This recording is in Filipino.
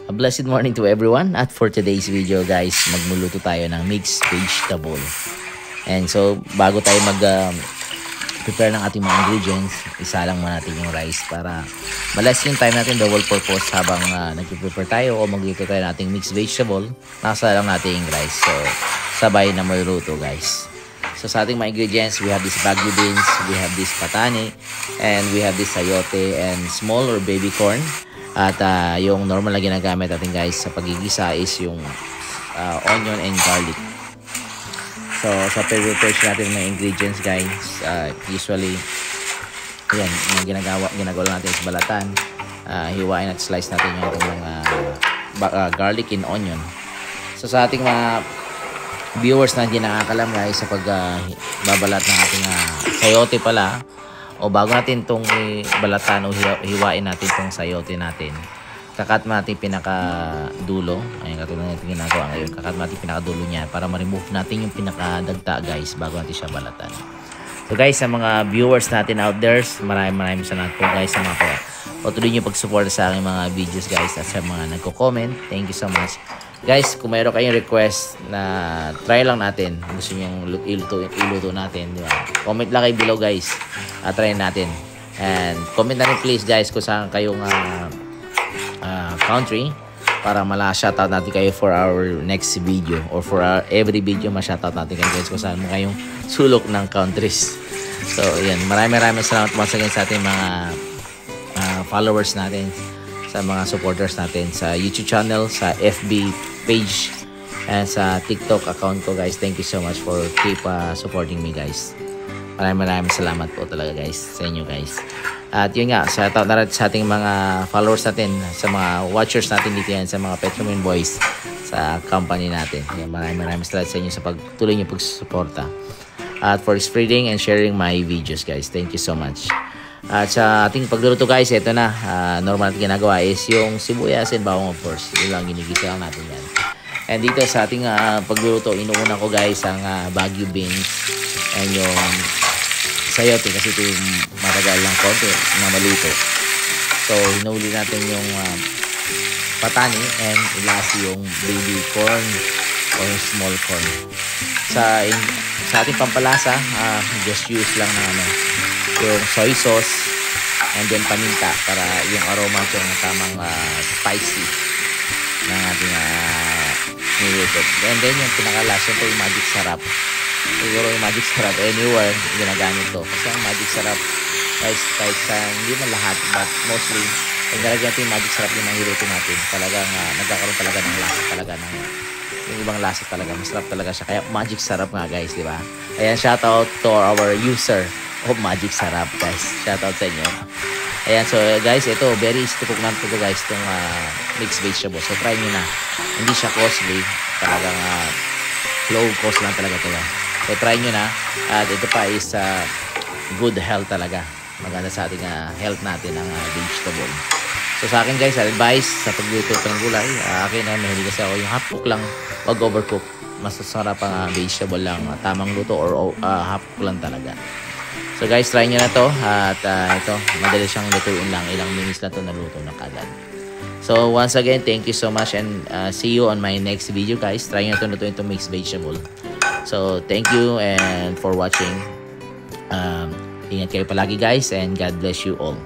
A blessed morning to everyone. At for today's video guys, magluluto tayo ng mixed vegetable. And so bago tayo prepare ng ating mga ingredients, isalang muna natin yung rice para malas yung time natin, the whole purpose habang nag-prepare tayo o magluto tayo ng ating mixed vegetable, nasa lang natin yung rice. So sabay na maluto guys. So sa ating mga ingredients, we have this bagu beans, we have this patani, and we have this sayote and small or baby corn. At yung normal na ginagamit natin guys sa pagigisa is yung onion and garlic. So sa prepare natin mga ingredients guys, usually yan, yung ginagawa natin is balatan. Hiwain at slice natin yung ating mga garlic and onion. So sa ating mga viewers na hindi nakakalam guys sa pagbabalat ng ating sayote pala, o bago natin itong balatan o hiwain natin itong sayote natin, kakat natin pinakadulo. Ayun, katulad natin ginagawa ngayon, kakat natin pinakadulo niya para ma-remove natin yung pinakadagta guys bago natin siya balatan. So guys, sa mga viewers natin out there, maraming salamat po guys sa mga patuloy nyo pag-support sa aking mga videos guys, at sa mga nagko-comment, thank you so much guys. Kung mayroon kayong request na try lang natin, gusto nyo iluto natin, di ba? Comment lang kayo below guys, try natin. And comment na rin please guys kung saan kayong country para shoutout natin kayo for our next video, or for every video shoutout natin kayo guys kung saan mo kayong sulok ng countries. So yan, maraming salamat once again sa ating mga followers natin, sa mga supporters natin sa YouTube channel, sa FB page, and sa TikTok account ko guys. Thank you so much for keep supporting me guys. Maraming salamat po talaga guys sa inyo guys. At yun nga, shoutout na rin sa ating mga followers natin, sa mga watchers natin dito yan, sa mga Petromin Boys sa company natin. Yan, maraming salamat sa inyo sa pagtuloy nyo pagsusuporta, at for spreading and sharing my videos guys. Thank you so much. At sa ating pagluluto guys, ito na, normal natin ginagawa is yung sibuyas and bawang of course. Yun lang, ginigisa lang natin yan. And dito sa ating pagluluto, inuuna ko guys ang bagu beans and yung sayote, kasi ito yung matagal lang konti na maluto. So hinuli natin yung patani, and last yung baby corn o yung small corn. Sa ating pampalasa, just use lang ng yung soy sauce and then paminta para yung aroma ito ng tamang spicy ng ating niluto. And then yung pinakalas, ito yung magic sarap. Siguro yung magic sarap anywhere ginagamit to, kasi ang magic sarap guys, kahit sa hindi man lahat but mostly pag nalagyan natin yung magic sarap yung niluto natin, talagang nagkakaroon talaga ng lasa talaga, ng yung ibang lasa talaga, masarap talaga siya, kaya magic sarap nga guys, di ba? Ayan, shoutout to our user of magic sarap guys, shoutout sa inyo. Ayan, so guys, ito very easy to cook naman ito guys, itong mixed vegetable. So try nyo na, hindi siya costly, talagang low cost lang talaga ito. So try nyo na, at ito pa is good health talaga, maganda sa ating health natin ang vegetable. So sa akin guys, advice sa pagluto ng gulay, akin mahilig kasi ako yung half cook lang, wag overcook. Mas masarap ang vegetable lang, tamang luto, or half cook lang talaga. So guys, try nyo na to, at ito, madali siyang lutuin lang, ilang minutes lang to naluto na kagad. So once again, thank you so much, and see you on my next video guys. Try nyo na to lutuin itong mixed vegetable. So thank you and for watching. Ingat kayo palagi guys, and God bless you all.